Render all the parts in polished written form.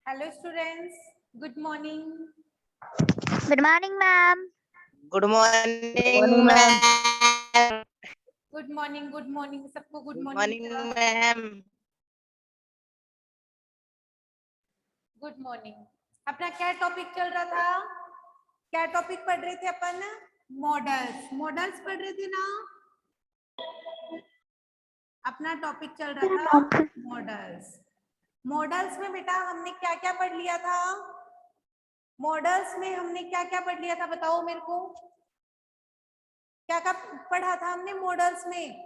Hello students, good morning. Good morning, ma'am. Good morning, morning, ma'am. ma'am. Good morning. सबको good Good morning. morning, ma'am. Good morning. अपना क्या topic चल रहा था? क्या topic पढ़ रहे थे अपन? मॉडल्स पढ़ रहे थे ना? अपना टॉपिक चल रहा था मॉडल्स में बेटा हमने क्या क्या पढ़ लिया था? मॉडल्स में हमने क्या क्या पढ़ लिया था बताओ मेरे को? क्या क्या पढ़ा था हमने मॉडल्स में?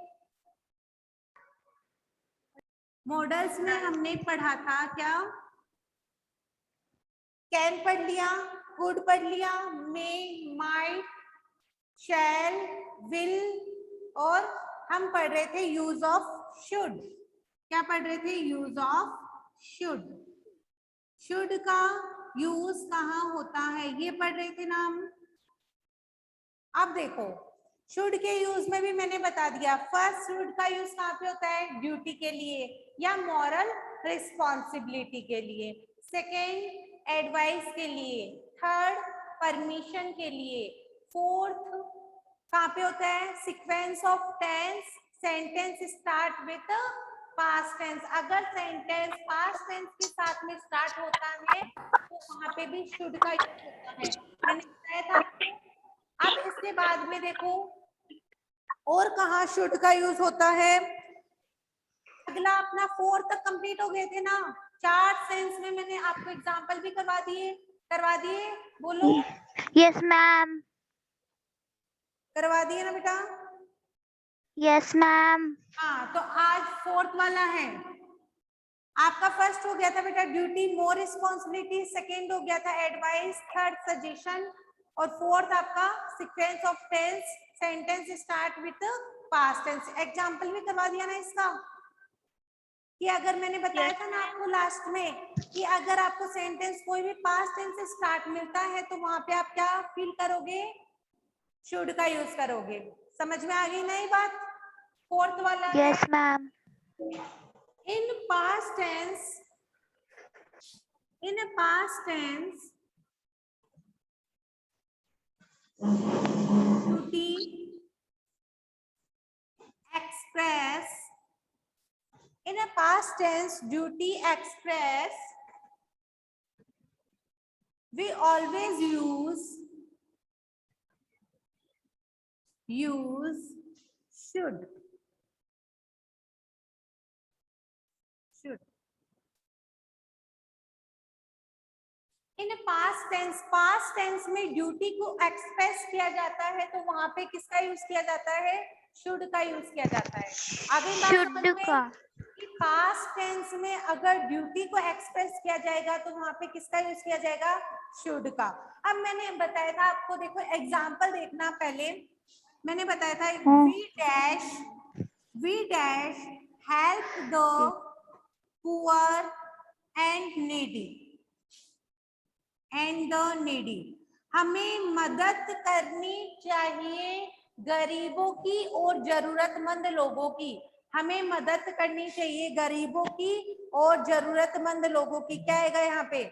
मॉडल्स में हमने पढ़ा था क्या? कैन पढ़ लिया, कुड पढ़ लिया, मे, माइट, शैल, विल और हम पढ़ रहे थे यूज ऑफ शुड। क्या पढ़ रहे थे? Use of should. शुड का यूज कहाँ होता है ये पढ़ रहे थे ना हम। अब देखो शुड के यूज में भी मैंने बता दिया। फर्स्ट शुड का यूज कहाँ पे होता है? ड्यूटी के लिए या मॉरल रिस्पॉन्सिबिलिटी के लिए। सेकेंड एडवाइस के लिए। थर्ड परमिशन के लिए। फोर्थ कहाँ पे होता है? Sequence of tense, sentence start with past tense. अगर सेंटेंस पास्ट टेंस के साथ में स्टार्ट होता है तो वहां पे भी शुड का यूज होता है, मैंने बताया था आपको। अब इसके बाद में देखो और कहाँ शुड का यूज होता है। अगला अपना फोर्थ तक कंप्लीट हो गए थे ना। चार सेंस में मैंने आपको एग्जांपल भी करवा दिए बोलो। Yes, ma'am. करवा दिए ना बेटा? Yes, ma'am. हाँ, तो आज फोर्थ वाला है आपका। फर्स्ट हो गया था बेटा ड्यूटी, मोर रिस्पॉन्सिबिलिटी। सेकेंड हो गया था एडवाइस, थर्ड सजेशन और फोर्थ आपका sequence of tense, sentence start with past tense. Example भी करवा दिया ना इसका कि अगर मैंने बताया था ना आपको लास्ट में कि अगर आपको सेंटेंस कोई भी पास्ट टेंस से स्टार्ट मिलता है तो वहां पे आप क्या फील करोगे? शुड का यूज करोगे। समझ में आ गई ना ये बात? फोर्थ वाला है Yes, ma'am. in past tense duty express we always use should in past tense में ड्यूटी को एक्सप्रेस किया जाता है तो वहां पे किसका यूज किया जाता है? शुड का यूज किया जाता है। आगे बात समझ Should में का। कि पास्ट टेंस में अगर ड्यूटी को एक्सप्रेस किया जाएगा तो वहां पे किसका यूज किया जाएगा? शुड का। अब मैंने बताया था आपको, देखो एग्जांपल देखना। पहले मैंने बताया था we dash help the poor and needy हमें मदद करनी चाहिए गरीबों की और जरूरतमंद लोगों की। हमें मदद करनी चाहिए गरीबों की और जरूरतमंद लोगों की। क्या आएगा यहाँ पे?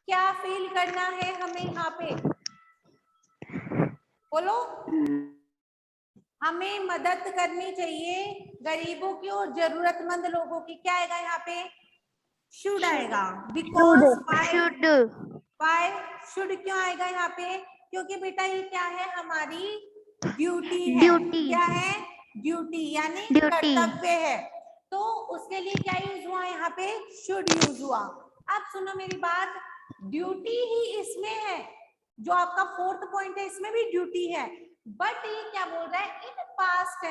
क्या फील करना है हमें यहाँ पे? बोलो। हमें मदद करनी चाहिए गरीबों की और जरूरतमंद लोगों की। क्या आएगा यहाँ पे? शुड आएगा। बिकॉज वाई शुड क्यों आएगा यहाँ पे? क्योंकि बेटा ये क्या है? हमारी ड्यूटी है। क्या है? ड्यूटी यानी कर्तव्य है। तो उसके लिए क्या यूज हुआ यहाँ पे? शुड यूज हुआ। अब सुनो मेरी बात, ड्यूटी ही इसमें है। जो आपका फोर्थ पॉइंट है इसमें भी ड्यूटी है, बट ये क्या बोल रहा है? इन पास्ट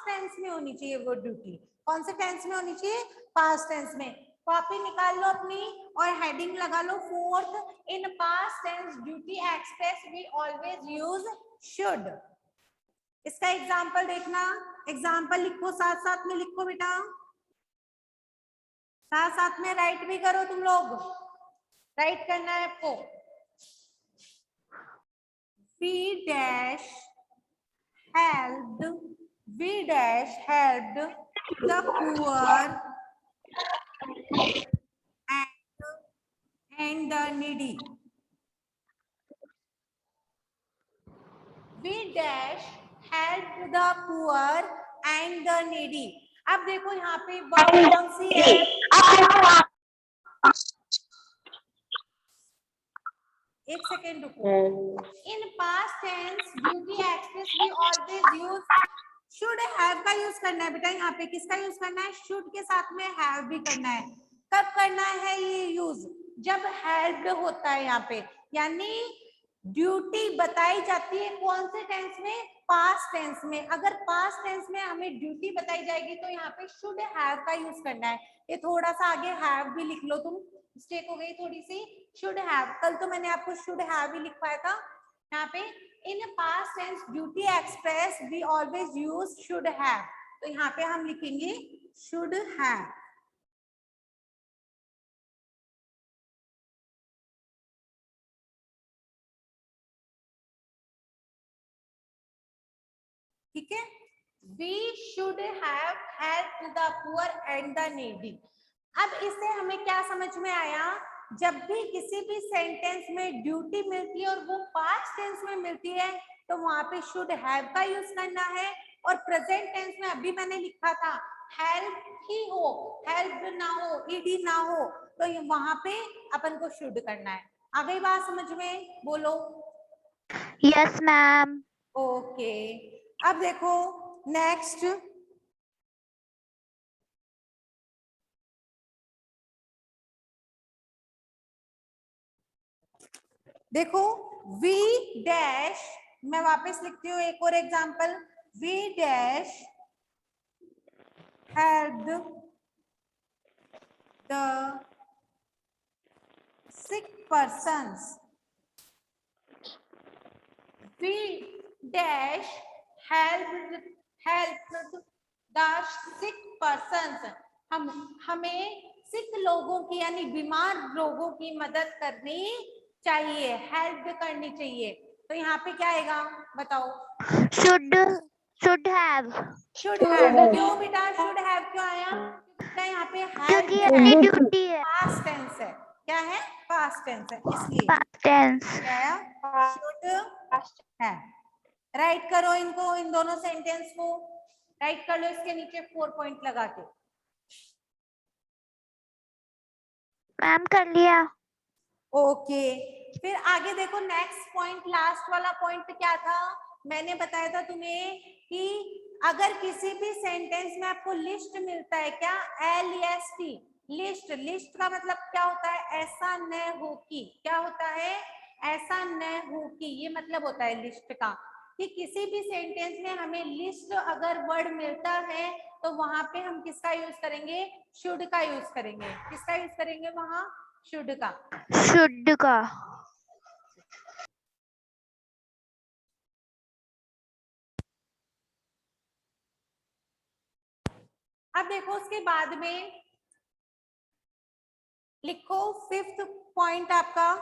टेंस में होनी चाहिए वो ड्यूटी। कौन से टेंस में होनी चाहिए? पास्ट टेंस में। कॉपी निकाल लो अपनी और हेडिंग लगा लो fourth. In past tense duty express we always use should. इसका एग्जांपल देखना। एग्जांपल लिखो, साथ साथ में लिखो बेटा, साथ साथ में राइट भी करो। तुम लोग राइट करना है आपको। we dash helped the poor and the needy. We dash help the poor and the needy. अब देखो यहाँ पे वर्ब कौन सी है? एक सेकेंड रुको. In past tense duty express we always use should have का यूज करना है बेटा. यहाँ पे किसका यूज करना है? शुड के साथ में हैव भी करना है. कब करना है ये यूज? जब हेल्प्ड होता है यहाँ पे, यानी ड्यूटी बताई जाती है कौन से टेंस में? पास्ट टेंस में. अगर पास्ट टेंस में हमें ड्यूटी बताई जाएगी तो यहाँ पे शुड हैव का यूज करना है. ये थोड़ा सा आगे हैव भी लिख लो तुम, मिस्टेक हो गई थोड़ी सी. शुड हैव, कल तो मैंने आपको शुड हैव भी लिखवाया था. यहाँ पे in past tense duty express we always use should have, तो यहाँ पे हम लिखेंगे शुड हैव. ठीक है. We should have helped the poor and the needy. अब इससे हमें क्या समझ में आया? जब भी किसी भी सेंटेंस में ड्यूटी मिलती है और वो पास्ट टेंस में मिलती है तो वहां पे शुड हैव का यूज करना है. और प्रेजेंट टेंस में अभी मैंने लिखा था हेल्प ही हो, हेल्प ना हो, ईडी ना हो, तो वहां पे अपन को शुड करना है. आ गई बात समझ में? बोलो. Yes, ma'am. ओके. अब देखो नेक्स्ट. देखो वी डैश, मैं वापस लिखती हूँ एक और example. We dash helped the sick persons. We dash helped the sick persons. हमें सिक लोगों की यानी बीमार लोगों की मदद करनी चाहिए, हेल्प करनी चाहिए. तो यहाँ पे क्या आएगा बताओ? Should have. Should have. क्यों बेटा शुड हैव क्यों आया? क्योंकि यहाँ पे क्योंकि हेल्प अपनी ड्यूटी है. पास्ट टेंस है. क्या है? पास्ट टेंस है, इसलिए Past tense. क्या है? शुड है. राइट करो इनको, इन दोनों सेंटेंस को राइट कर लो. इसके नीचे 4 पॉइंट लगा के. मैम कर लिया. ओके. फिर आगे देखो नेक्स्ट पॉइंट, लास्ट वाला पॉइंट क्या था? मैंने बताया था तुम्हें कि अगर किसी भी सेंटेंस में आपको लिस्ट मिलता है, क्या? LEST, list. लिस्ट का मतलब क्या होता है? ऐसा न हो कि. क्या होता है? ऐसा न हो कि. ये मतलब होता है लिस्ट का कि किसी भी सेंटेंस में हमें लिस्ट अगर वर्ड मिलता है तो वहां पे हम किसका यूज करेंगे? शुड का यूज करेंगे. किसका यूज करेंगे वहां? शुड का. Should का. अब देखो उसके बाद में लिखो 5th पॉइंट, आपका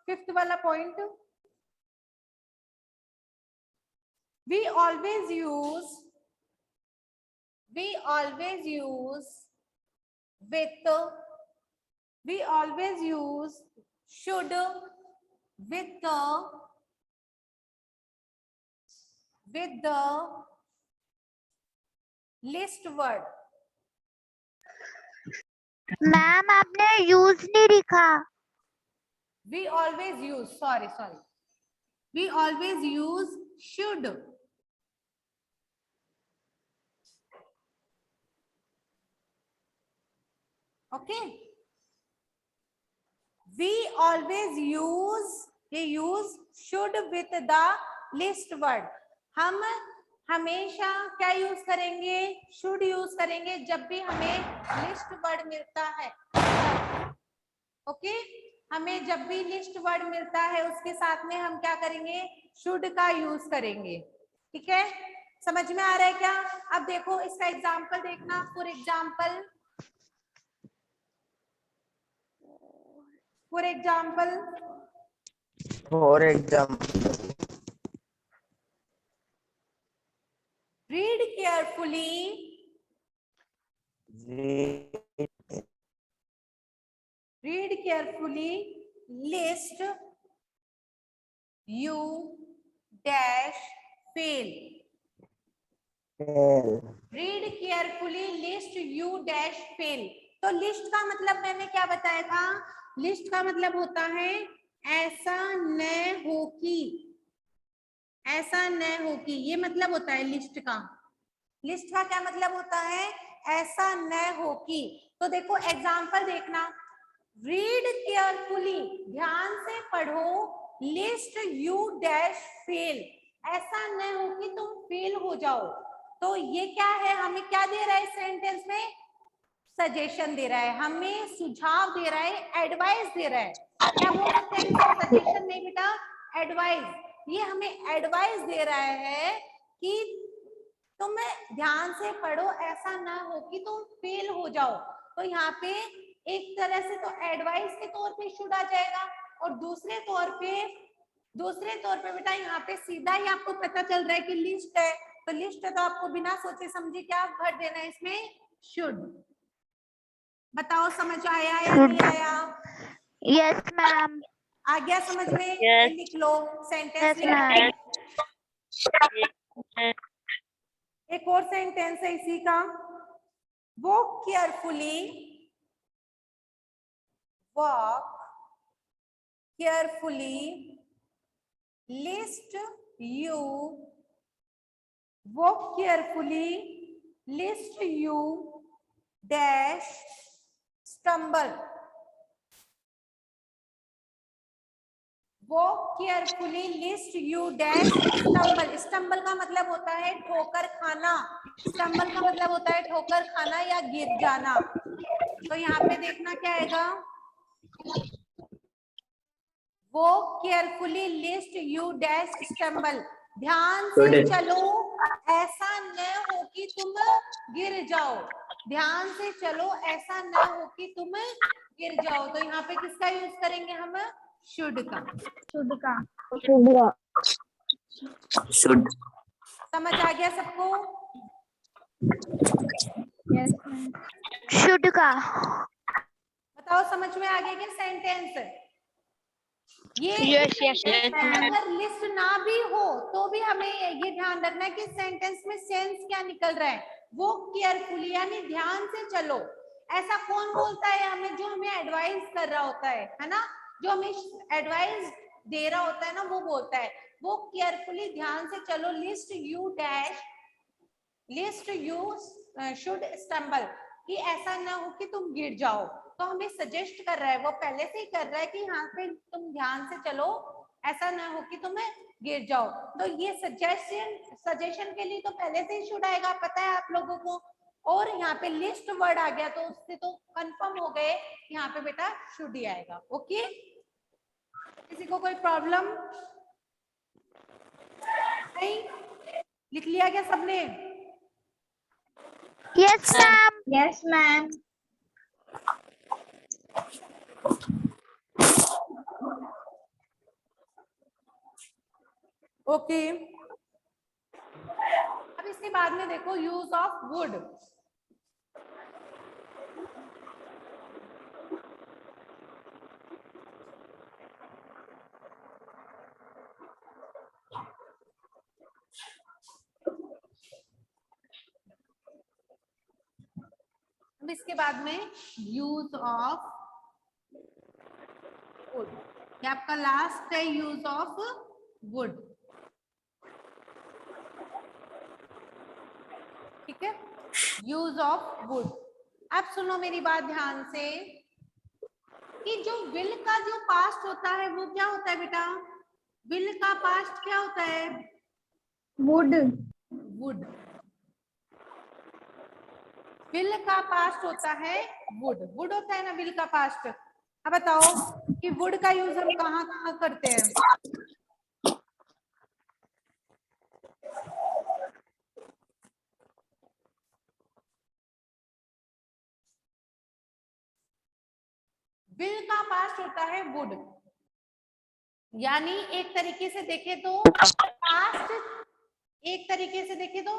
5th वाला point. we always use should with the list word. Ma'am आपने यूज नहीं लिखा. We always use, sorry, we always use should. Okay, we always use should with the list word. हम हमेशा क्या use करेंगे? Should use करेंगे जब भी हमें लिस्ट वर्ड मिलता है. ओके, हमें जब भी लिस्ट वर्ड मिलता है उसके साथ में हम क्या करेंगे? शुड का यूज करेंगे. ठीक है, समझ में आ रहा है क्या? अब देखो इसका एग्जाम्पल देखना. For example read carefully list you dash fail. Read carefully list you dash fail. तो लिस्ट का मतलब मैंने क्या बताया था? लिस्ट का मतलब होता है ऐसा न हो कि, ऐसा न हो कि, ये मतलब होता है लिस्ट का। लिस्ट का क्या मतलब होता है? ऐसा न हो कि। तो देखो एग्जांपल देखना, रीड केयरफुली, ध्यान से पढ़ो, लिस्ट यू डैश फेल, ऐसा न हो कि तुम फेल हो जाओ। तो ये क्या है, हमें क्या दे रहा है सेंटेंस में? सजेशन दे रहा है, हमें सुझाव दे रहा है, एडवाइस दे रहा है। क्या बोल सकते हैं इसे? सजेशन नहीं बेटा, एडवाइस। ये हमें एडवाइस दे रहा है कि तुम ध्यान से पढ़ो, ऐसा ना हो कि तुम फेल हो जाओ। तो यहाँ पे एक तरह से तो एडवाइस के तौर पे शुड आ जाएगा, और दूसरे तौर पे बेटा यहाँ पे सीधा ही आपको पता चल रहा है कि लिस्ट है, तो लिस्ट है तो आपको बिना सोचे समझे क्या भर देना है इसमें? शुड। बताओ समझ आया या नहीं आया? Yes ma'am. आ गया समझ में? Yes. ये लिख लो, सेंटेंस यस लिख लो। मैम। एक और सेंटेंस है इसी का, walk carefully, walk carefully, list you, walk carefully, list you dash stumble. Walk carefully list you dash stumble. Stumble का मतलब होता है ठोकर खाना, स्टम्बल का मतलब होता है ठोकर खाना या गिर जाना। तो यहाँ पे देखना क्या आएगा, walk carefully list you dash stumble, ध्यान से चलो, ऐसा न हो कि तुम गिर जाओ। ध्यान से चलो, ऐसा न हो कि तुम गिर जाओ। तो यहाँ पे किसका यूज करेंगे हम? शुड का। Should. समझ आ गया सबको? Yes ma'am. शुड का। बताओ समझ में आ गया क्या सेंटेंस? ये Yes, yes, सेंटेंस yes, में ma'am. अगर लिस्ट ना भी हो तो भी हमें ये ध्यान रखना है कि सेंटेंस में सेंस क्या निकल रहा है। वो केयरफुली यानी ध्यान से चलो, ऐसा कौन बोलता है हमें? जो हमें एडवाइस कर रहा होता है ना, जो हमें एडवाइस दे रहा होता है ना, वो बोलता है वो केयरफुली, ध्यान से चलो, list you dash, list you should stumble, कि ऐसा ना हो कि तुम गिर जाओ। तो हमें सजेस्ट कर रहा है, वो पहले से ही कर रहा है कि यहाँ पे तुम ध्यान से चलो, ऐसा ना हो कि तुम्हें गिर जाओ। तो ये सजेशन के लिए तो पहले से ही शुड आएगा, पता है आप लोगों को। और यहाँ पे लिस्ट वर्ड आ गया तो उससे तो कंफर्म हो गए, यहाँ पे बेटा शुड ही आएगा। ओके, किसी को कोई प्रॉब्लम नहीं? लिख लिया क्या सबने? Yes ma'am. Yes ma'am. Okay, अब इसके बाद में देखो यूज ऑफ वुड। अब इसके बाद में यूज ऑफ वुड, ये आपका लास्ट है, यूज ऑफ वुड। ठीक है, यूज ऑफ वुड। अब सुनो मेरी बात ध्यान से, कि जो विल का जो पास्ट होता है वो क्या होता है बेटा? विल का पास्ट क्या होता है? वुड। वुड। विल का पास्ट होता है वुड। वुड होता है ना विल का पास्ट। अब बताओ कि वुड का यूज हम कहाँ कहाँ करते हैं? विल का पास्ट होता है वुड, यानी एक तरीके से देखे तो पास्ट, एक तरीके से देखे तो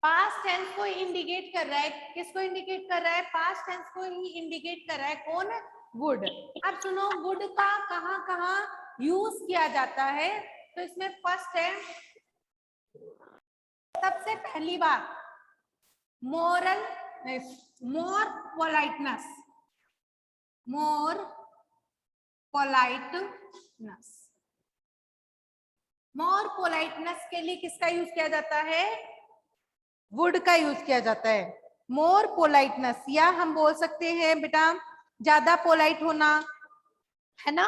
पास्ट टेंस को इंडिकेट कर रहा है। किसको इंडिकेट कर रहा है? पास्ट टेंस को ही इंडिकेट कर रहा है। कौन? वुड। अब सुनो वुड का कहाँ कहाँ यूज किया जाता है। तो इसमें फर्स्ट है, सबसे पहली बात मोरल मोर politeness, more politeness. More politeness के लिए किसका यूज किया जाता है? वुड का यूज किया जाता है। मोर पोलाइटनेस, या हम बोल सकते हैं बेटा ज्यादा पोलाइट होना, है ना,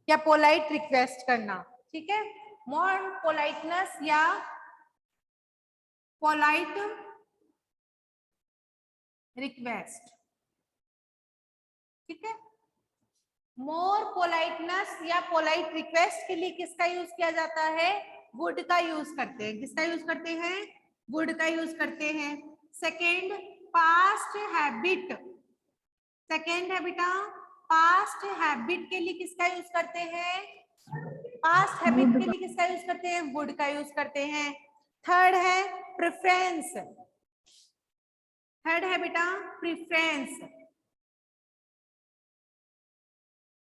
या पोलाइट रिक्वेस्ट करना, ठीक है। मोर पोलाइटनेस या पोलाइट रिक्वेस्ट, ठीक है। मोर पोलाइटनेस या पोलाइट रिक्वेस्ट के लिए किसका यूज किया जाता है? वुड का यूज करते हैं। किसका यूज करते हैं? वुड का यूज करते हैं। सेकेंड पास्ट हैबिट, सेकेंड है बेटा पास्ट हैबिट के लिए किसका यूज करते हैं? पास्ट हैबिट के लिए किसका यूज करते हैं? वुड का यूज करते हैं। थर्ड है प्रेफरेंस, थर्ड है बेटा प्रेफरेंस,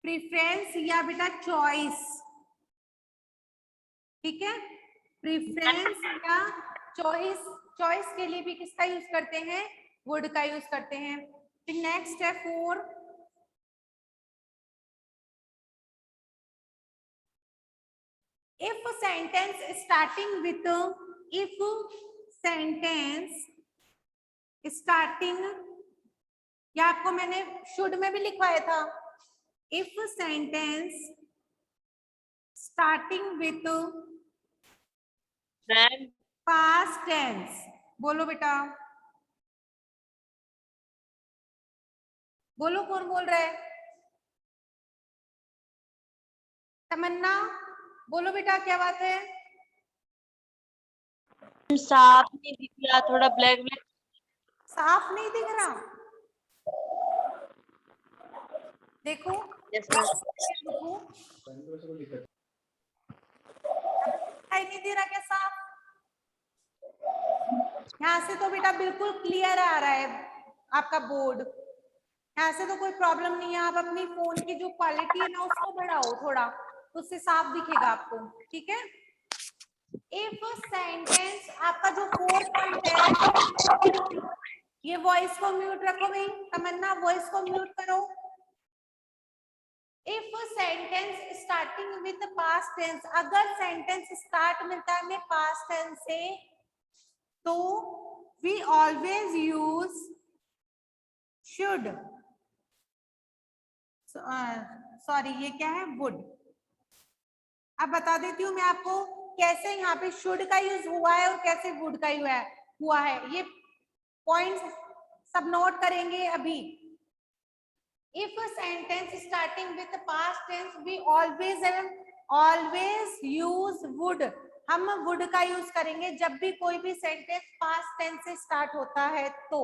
प्रेफरेंस या बेटा चॉइस, ठीक है। प्रेफरेंस या चॉइस, चॉइस के लिए भी किसका यूज करते हैं? वुड का यूज करते हैं। फिर नेक्स्ट है 4, if sentence starting with, if sentence starting, या आपको मैंने शुड में भी लिखवाया था, if sentence starting with past tense, बोलो बेटा, बोलो कौन बोल रहा है? तमन्ना बोलो बेटा, क्या बात है? साफ नहीं दिख रहा, थोड़ा ब्लैक ब्लैक। साफ नहीं दिख रहा, देखो देखो दिखाई नहीं दे रहा क्या साफ? यहाँ से तो बेटा बिल्कुल क्लियर आ रहा है आपका बोर्ड, यहाँ से तो कोई प्रॉब्लम नहीं है। आप अपनी फोन की जो क्वालिटी है ना उसको बढ़ाओ थोड़ा, उससे साफ दिखेगा आपको, ठीक है। इफ सेंटेंस, आपका जो 4 पॉइंट है, ये वॉइस को म्यूट रखो भाई, तमन्ना वॉइस को म्यूट करो। If sentence starting with past tense, अगर सेंटेंस स्टार्ट मिलता है में पास्ट टेंस से, तो we always use should, sorry ये क्या है? वुड। अब बता देती हूँ मैं आपको कैसे यहाँ पे शुड का यूज हुआ है और कैसे वुड का हुआ है। ये पॉइंट्स सब नोट करेंगे अभी। If sentence starting with past tense we always use would, हम वुड का यूज करेंगे जब भी कोई भी सेंटेंस पास्ट टेंस से स्टार्ट होता है तो,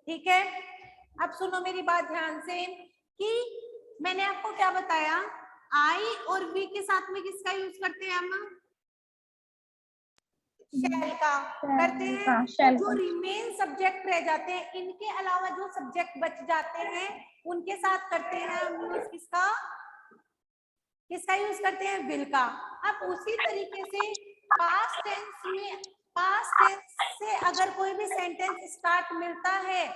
ठीक है। अब सुनो मेरी बात ध्यान से कि मैंने आपको क्या बताया, आई और वी के साथ में किसका यूज करते हैं हम? शैल का करते हैं। जो रिमेन सब्जेक्ट रह जाते हैं, इनके अलावा जो सब्जेक्ट बच जाते हैं उनके साथ करते हैं हम यूज किसका? किसका यूज करते हैं? विल का। अब उसी तरीके से पास्ट टेंस में, पास्ट टेंस से अगर कोई भी सेंटेंस स्टार्ट मिलता है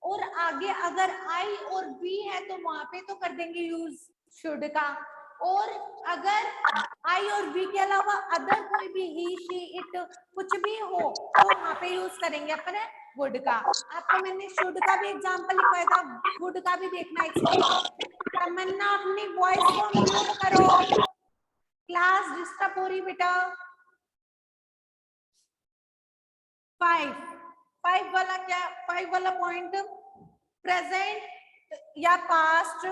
और आगे अगर आई और बी है तो वहां पे तो कर देंगे यूज शुड का, और अगर आई और बी के अलावा अदर कोई भी ही शी इट कुछ भी हो तो वहां पे यूज करेंगे अपने वुड का। आपको मैंने शुड का भी एग्जांपल लिखवाया था, वुड का भी देखना है। तमन्ना अपनी वॉइस को म्यूट करो, क्लास डिस्टर्ब हो रही बेटा। 5 वाला क्या? 5 वाला पॉइंट, प्रेजेंट या पास्ट,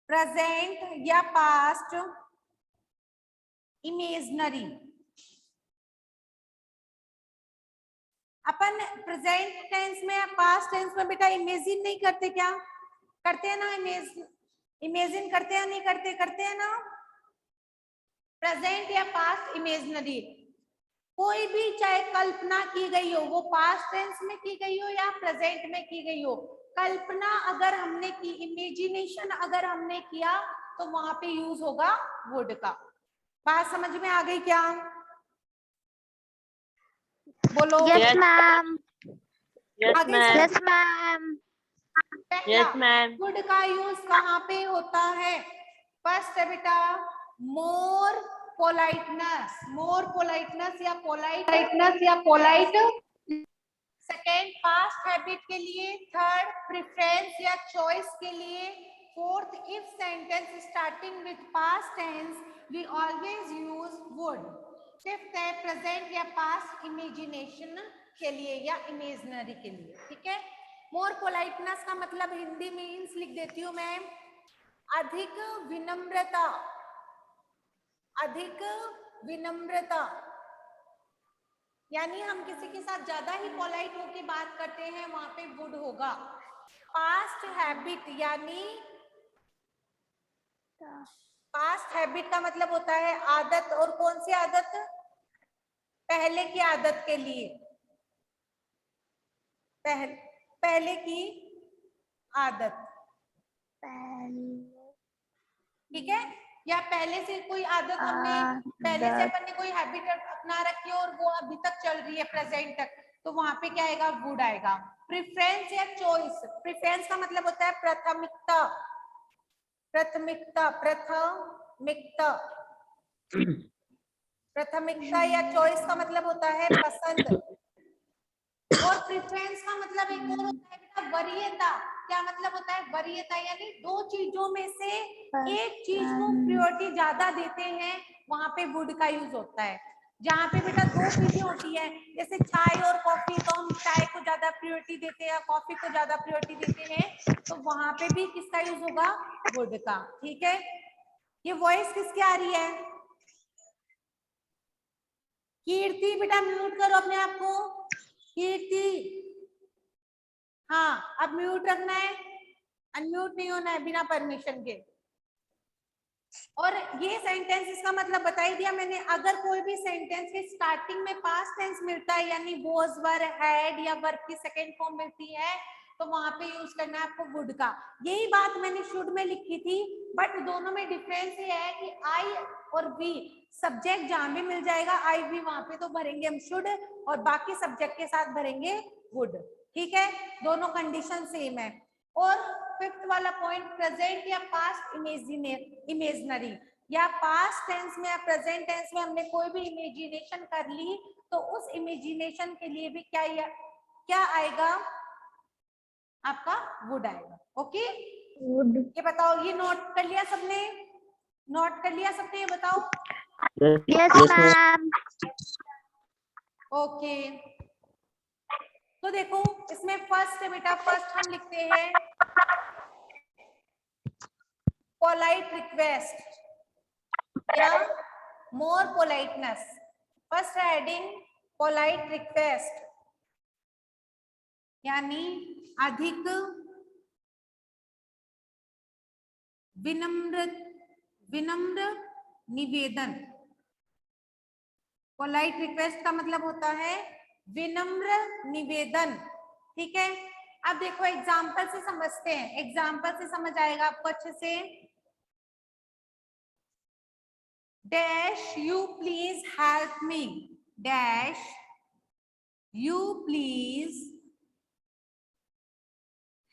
प्रेजेंट या पास्ट इमेजिनरी। अपन प्रेजेंट टेंस में, पास्ट टेंस में बेटा इमेजिन नहीं करते क्या? करते हैं ना, इमेजिन करते हैं नहीं करते? करते हैं ना। प्रेजेंट या पास्ट इमेजिनरी, कोई भी चाहे कल्पना की गई हो, वो पास्ट टेंस में की गई हो या प्रेजेंट में की गई हो, कल्पना अगर हमने की, इमेजिनेशन अगर हमने किया, तो वहां पे यूज होगा वुड का। बात समझ में आ गई क्या? बोलो। Yes, ma'am. Yes, आगे ma'am. Yes, ma'am. पहला Yes, ma'am. वुड का यूज कहाँ पे होता है? फर्स्ट है बेटा मोर पोलाइटनेस, मोर पोलाइटनेस या पोलाइट। सेकेंड पास्ट हैबिट के लिए, थर्ड प्रेफरेंस या चॉइस के लिए, fourth if sentence starting with past tense we always use would, fifth है प्रेजेंट या पास्ट इमेजिनेशन के लिए या इमेजिनरी के लिए। ठीक है, मोर पोलाइटनेस का मतलब हिंदी मीन्स लिख देती हूँ मैं, अधिक विनम्रता, अधिक विनम्रता, यानी हम किसी के साथ ज्यादा ही पोलाइट होके बात करते हैं, वहां पे वुड होगा। पास्ट हैबिट यानी, पास्ट हैबिट का मतलब होता है आदत, और कौन सी आदत? पहले की आदत के लिए, पहले की आदत। ठीक है, या पहले से कोई आदत हमने, पहले से अपन ने कोई हैबिट अपना रखी है और वो अभी तक चल रही है प्रेजेंट तक, तो वहां पे क्या आएगा? वुड आएगा। प्रेफरेंस या चॉइस, प्रेफरेंस का मतलब होता है प्राथमिकता, प्राथमिकता, प्राथमिकता, प्राथमिकता या चॉइस का मतलब होता है पसंद। और प्रेफरेंस का मतलब एक और होता है बेटा वरीयता। क्या मतलब होता है वरीयता? यानी दो चीजों में से एक चीज को प्रायोरिटी ज्यादा देते हैं, वहां पे वुड का यूज होता है। जहाँ पे बेटा दो चीजें होती है, जैसे चाय और कॉफी, तो हम चाय को ज्यादा प्रायोरिटी देते हैं, कॉफी को ज्यादा प्रायोरिटी देते हैं, तो वहां पे भी किसका यूज होगा? वुड का। ठीक है, ये वॉइस किसकी आ रही है? कीर्ति बेटा म्यूट करो अपने आप को, कीर्ति। हाँ, अब म्यूट रखना है, अनम्यूट नहीं होना है बिना परमिशन के। और ये सेंटेंस, इसका मतलब बता ही दिया मैंने, अगर कोई भी सेंटेंस के स्टार्टिंग में पास्ट टेंस मिलता है, यानी वॉज, वर, हैड या वर्ब की सेकंड फॉर्म मिलती है, तो वहां पे यूज करना है आपको वुड का। यही बात मैंने शुड में लिखी थी, बट दोनों में डिफरेंस ये है कि आई और वी, सब्जेक्ट जहां भी मिल जाएगा आई वी, वहां पे तो भरेंगे हम शुड, और बाकी सब्जेक्ट के साथ भरेंगे वुड। ठीक है, दोनों कंडीशन सेम है। और फिफ्थ वाला पॉइंट, प्रेजेंट या पास्ट इमेजिनरी, या पास्ट टेंस में या प्रेजेंट टेंस में हमने कोई भी इमेजिनेशन कर ली, तो उस इमेजिनेशन के लिए भी क्या आएगा? आपका वुड आएगा। Okay, Wood. ये बताओ, ये नोट कर लिया सबने? नोट कर लिया सबने? ये बताओ। Yes, Yes, ma'am. ma'am. Okay, तो देखो इसमें फर्स्ट है बेटा, फर्स्ट हम लिखते हैं पोलाइट रिक्वेस्ट या more politeness. First heading polite request, यानी अधिक विनम्र निवेदन। पोलाइट रिक्वेस्ट का मतलब होता है विनम्र निवेदन। ठीक है, अब देखो एग्जाम्पल से समझते हैं, एग्जाम्पल से समझ आएगा आपको अच्छे से। Dash you please help me, dash you please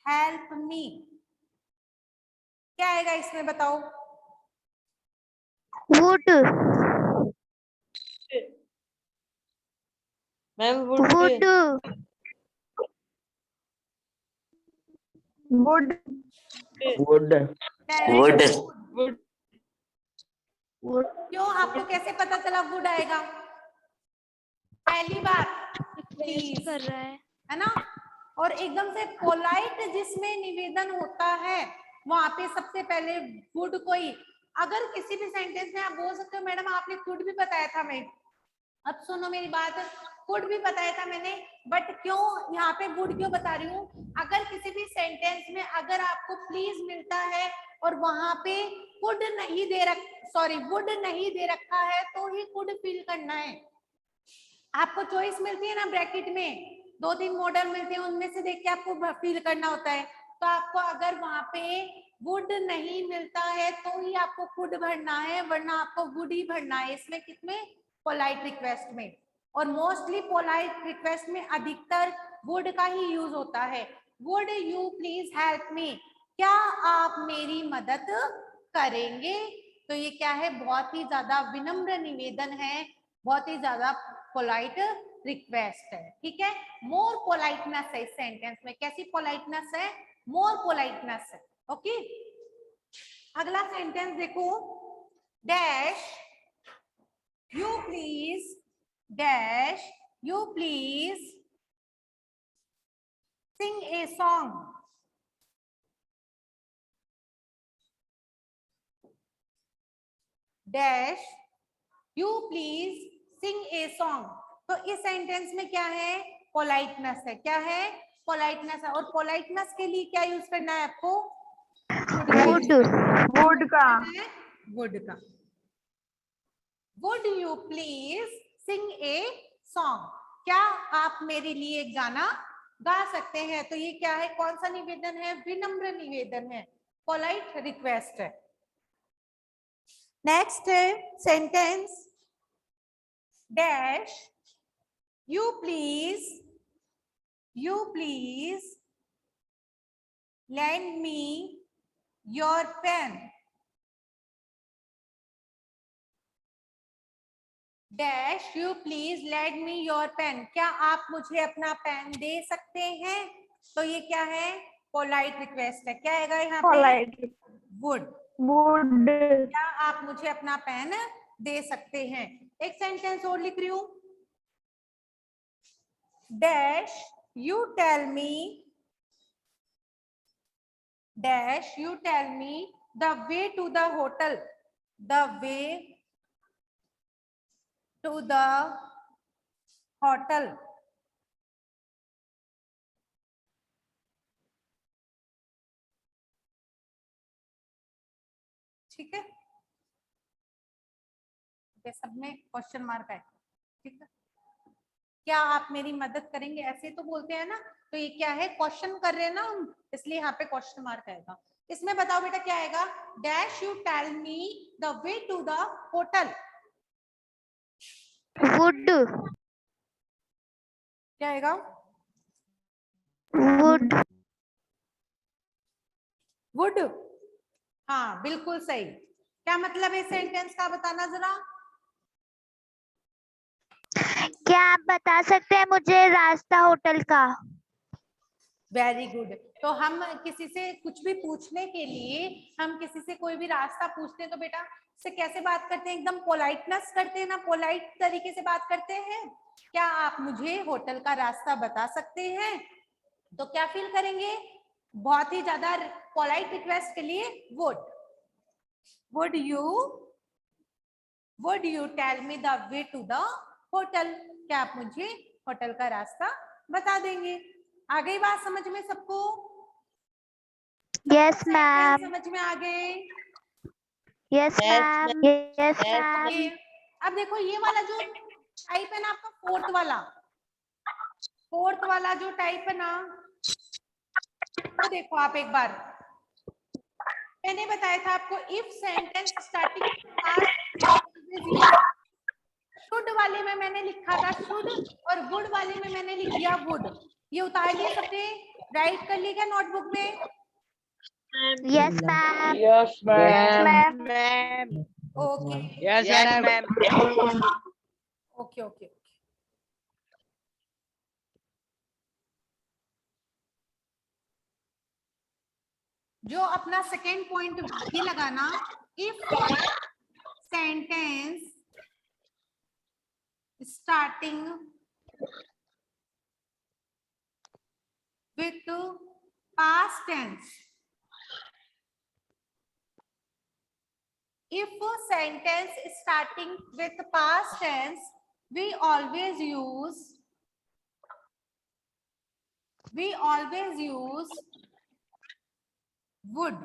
help me, क्या आएगा इसमें बताओ? Wood. Ma'am would Wood. Wood. Would. Dash Would. would Wood. क्यों? आपको कैसे पता चला वुड आएगा? पहली बात प्लीज कर रहा है ना, और एकदम से पोलाइट जिसमें निवेदन होता है, वहां पे सबसे पहले वुड को ही। अगर किसी भी सेंटेंस में आप बोल सकते हो मैडम आपने खुद भी बताया था, मैं, अब सुनो मेरी बात, कुड भी बताया था मैंने, बट क्यों यहाँ पे वुड क्यों बता रही हूँ? अगर किसी भी सेंटेंस में अगर आपको प्लीज मिलता है और वहां पे कुड नहीं दे वुड नहीं दे रखा है, तो ही कुड फिल करना है। आपको चॉइस मिलती है ना ब्रैकेट में, 2-3 मॉडल मिलते हैं, उनमें से देख के आपको फिल करना होता है। तो आपको अगर वहां पे वुड नहीं मिलता है तो ही आपको कुड भरना है, वरना आपको वुड ही भरना है। इसमें कितने पोलाइट रिक्वेस्ट में, और मोस्टली पोलाइट रिक्वेस्ट में अधिकतर वुड का ही यूज होता है। Would you please help me, क्या आप मेरी मदद करेंगे। तो ये क्या है, बहुत ही ज्यादा विनम्र निवेदन है, बहुत ही ज्यादा पोलाइट रिक्वेस्ट है। ठीक है, मोर पोलाइटनेस है इस सेंटेंस में। कैसी पोलाइटनेस है, मोर पोलाइटनेस है। ओके, अगला सेंटेंस देखो, dash you please, dash you please sing a song. Dash you please sing a song. तो इस सेंटेंस में क्या है, पोलाइटनेस है। क्या है, पोलाइटनेस है। और पोलाइटनेस के लिए क्या यूज करना है आपको, वुड वुड का, वुड का। Would you please sing a song, क्या आप मेरे लिए एक गाना गा सकते हैं। तो ये क्या है, कौन सा निवेदन है, विनम्र निवेदन है, पोलाइट रिक्वेस्ट है। Next sentence, dash you please lend me your pen। Dash you please lend me your pen, क्या आप मुझे अपना पेन दे सकते हैं। तो ये क्या है, पोलाइट रिक्वेस्ट है। क्या आएगा यहाँ पे, वुड। वुड क्या आप मुझे अपना पेन दे सकते हैं। एक सेंटेंस और लिख रही हूं, dash you tell me, dash you tell me the way to the hotel, the way to the hotel. ठीक है, ये सब में क्वेश्चन मार्क है। ठीक है, क्या आप मेरी मदद करेंगे, ऐसे तो बोलते हैं ना। तो ये क्या है, क्वेश्चन कर रहे हैं ना हम, इसलिए यहाँ पे क्वेश्चन मार्क आएगा। इसमें बताओ बेटा क्या आएगा, dash you tell me the way to the hotel. Would क्या आएगा, वुड वुड। हाँ बिल्कुल सही। क्या मतलब है सेंटेंस का, बताना जरा। क्या आप बता सकते हैं मुझे रास्ता होटल का। Very good. तो हम किसी से कुछ भी पूछने के लिए, हम किसी से कोई भी रास्ता पूछते हैं तो बेटा से कैसे बात करते हैं, एकदम पोलाइटनेस करते हैं ना, पोलाइट तरीके से बात करते हैं। क्या आप मुझे होटल का रास्ता बता सकते हैं, तो क्या फील करेंगे, बहुत ही ज्यादा पोलाइट रिक्वेस्ट के लिए would you tell me the way to the hotel, क्या आप मुझे होटल का रास्ता बता देंगे। आ गई बात समझ में सबको, यस मैम, समझ में आ गए। Yes ma'am, yes ma'am. Okay, अब देखो ये वाला जो टाइप है ना आपका, फोर्थ वाला जो टाइप है ना, वो देखो आप एक बार, मैंने बताया था आपको, इफ सेंटेंस स्टार्टिंग शुड वाले में मैंने लिखा था शुड, और वुड वाले में मैंने लिख दिया वुड। ये उतार लिए सबने, राइट कर लिए क्या नोटबुक में। Yes ma'am, Yes, ma'am. Okay Yes, ma'am. Okay okay. जो अपना सेकेंड पॉइंट ये लगाना, if sentence starting with past tense, if a sentence is starting with past tense, we always use would.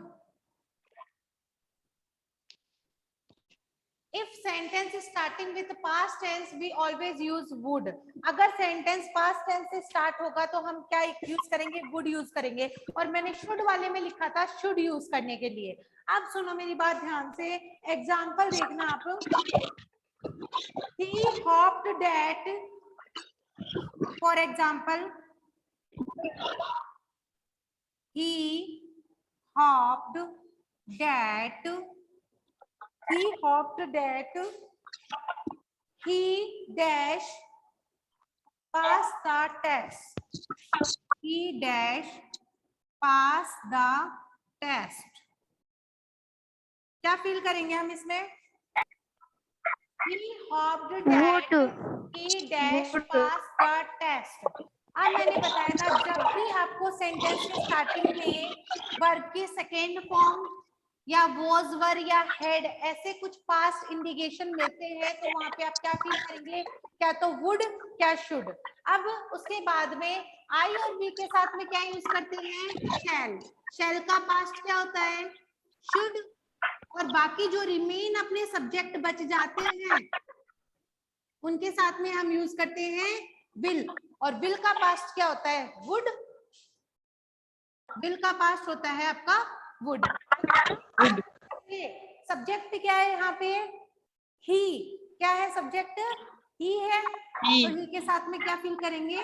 If sentence starting with past tense we always use would. अगर sentence past tense से start होगा तो हम क्या use करेंगे? Would use करेंगे। और मैंने शुड वाले में लिखा था शुड यूज करने के लिए। अब सुनो मेरी बात ध्यान से, एग्जाम्पल देखना आप। He hopped that, for example, he hopped that, he hopped that, he dash passed the test, he dash passed the test. क्या फील करेंगे हम इसमें? He hopped that, he dash passed the test. अब मैंने बताया था जब भी आपको सेंटेंस के स्टार्टिंग में वर्ब की सेकेंड फॉर्म या वॉज वर या हेड ऐसे कुछ पास्ट इंडिकेशन मिलते हैं तो वहां पे आप क्या फील करेंगे? क्या तो वुड क्या शुड। अब उसके बाद में आई और वी के साथ में क्या यूज करते हैं? शैल। शैल का पास्ट क्या होता है? शुड। और बाकी जो रिमेन अपने सब्जेक्ट बच जाते हैं उनके साथ में हम यूज करते हैं विल। और विल का पास्ट क्या होता है? वुड। विल का पास्ट होता है आपका वुड। सब्जेक्ट क्या है यहाँ पे? ही। क्या है सब्जेक्ट? ही है। तो ही के साथ में क्या फील करेंगे?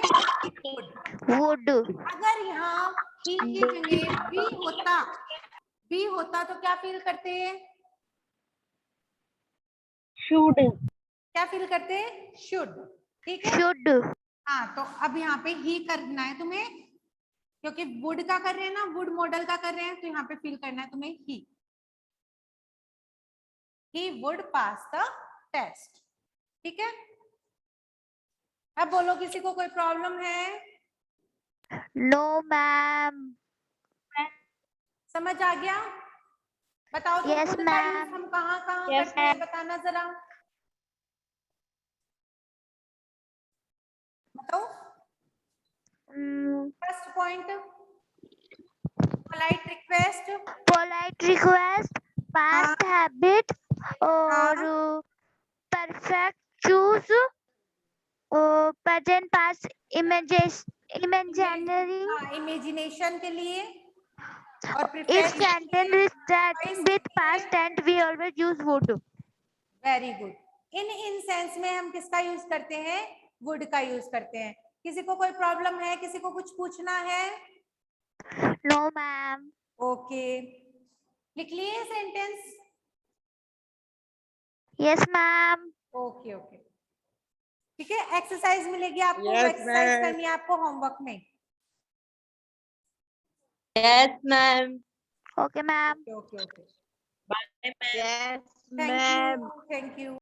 वुड। अगर यहाँ ही की जगह बी होता तो क्या फील करते हैं? शुड। क्या फील करते हैं? शुड। ठीक है। शुड। हाँ, तो अब यहाँ पे ही करना है तुम्हें, क्योंकि वुड का कर रहे हैं ना, वुड मॉडल का कर रहे हैं, तो यहाँ पे फील करना है तुम्हें ही वुड पास द टेस्ट। ठीक है। अब बोलो किसी को कोई प्रॉब्लम है? No ma'am. समझ आ गया? बताओ तो Yes, वुड का यूज ma'am. हम कहाँ कहाँ Yes, करते हैं? बताना जरा, बताओ। First point, polite request. Polite request, past habit और perfect choose, present past imaginary. Imagination के लिए। और If sentence is starting with past tense, we always use would. Very good. In sense में हम किसका यूज करते हैं? वुड का यूज करते हैं। किसी को कोई प्रॉब्लम है? किसी को कुछ पूछना है? No, ma'am. ओके, लिख लिए sentence? Yes, ma'am. Okay okay, ठीक है। एक्सरसाइज मिलेगी आपको, Yes, एक्सरसाइज ma'am. करनी है आपको होमवर्क में। Yes, ma'am. Okay, ma'am. Okay okay, Bye, ma'am. Yes, thank ma'am. You, thank you.